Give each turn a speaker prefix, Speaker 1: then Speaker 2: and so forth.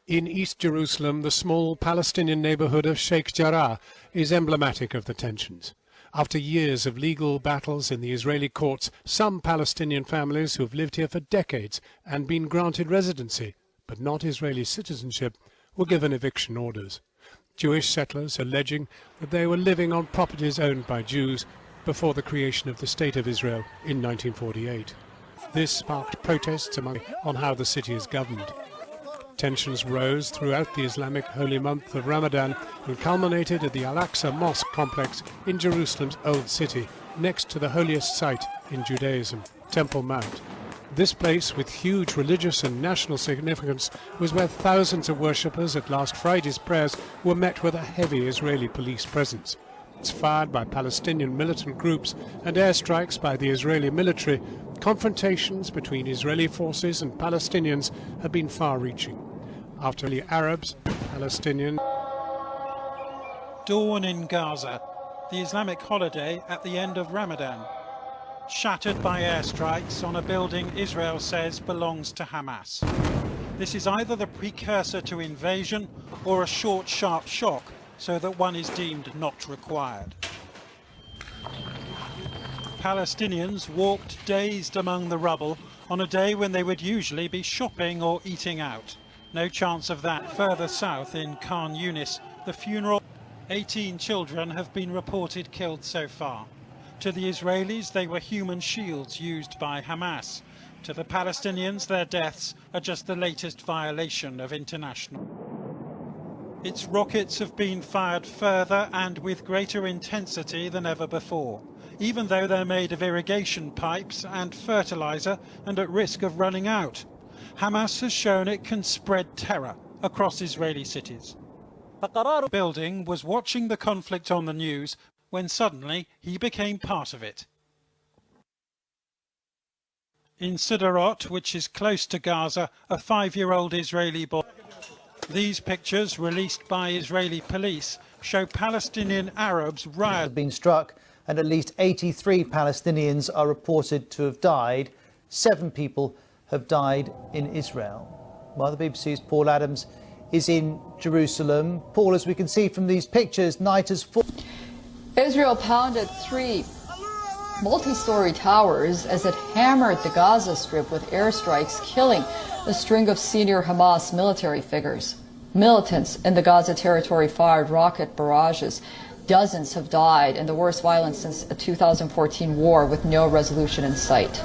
Speaker 1: In East Jerusalem, the small Palestinian neighborhood of Sheikh Jarrah is emblematic of the tensions. After years of legal battles in the Israeli courts, some Palestinian families who have lived here for decades and been granted residency, but not Israeli citizenship, were given eviction orders. Jewish settlers alleging that they were living on properties owned by Jews before the creation of the State of Israel in 1948. This sparked protests on how the city is governed. Tensions rose throughout the Islamic holy month of Ramadan and culminated at the Al-Aqsa Mosque complex in Jerusalem's Old City, next to the holiest site in Judaism, Temple Mount. This place, with huge religious and national significance, was where thousands of worshippers at last Friday's prayers were met with a heavy Israeli police presence. It's fired by Palestinian militant groups and airstrikes by the Israeli military. Confrontations between Israeli forces and Palestinians have been far-reaching. After the Arabs, Palestinian.
Speaker 2: Dawn in Gaza, the Islamic holiday at the end of Ramadan, shattered by airstrikes on a building Israel says belongs to Hamas. This is either the precursor to invasion or a short, sharp shock, so that one is deemed not required. Palestinians walked dazed among the rubble on a day when they would usually be shopping or eating out. No chance of that further south in Khan Yunis. The funeral, 18 children have been reported killed so far. To the Israelis, they were human shields used by Hamas. To the Palestinians, their deaths are just the latest violation of international. Its rockets have been fired further and with greater intensity than ever before, even though they're made of irrigation pipes and fertilizer and at risk of running out. Hamas has shown it can spread terror across Israeli cities. The building was watching the conflict on the news when suddenly he became part of it. In Sderot, which is close to Gaza, a 5-year-old Israeli boy. These pictures, released by Israeli police, show Palestinian Arabs riot.
Speaker 3: Have been struck and at least 83 Palestinians are reported to have died. 7 people have died in Israel. While the BBC's Paul Adams is in Jerusalem. Paul, as we can see from these pictures, night has fallen.
Speaker 4: Israel pounded 3 multi-story towers as it hammered the Gaza Strip with airstrikes, killing a string of senior Hamas military figures. Militants in the Gaza territory fired rocket barrages. Dozens have died in the worst violence since a 2014 war with no resolution in sight.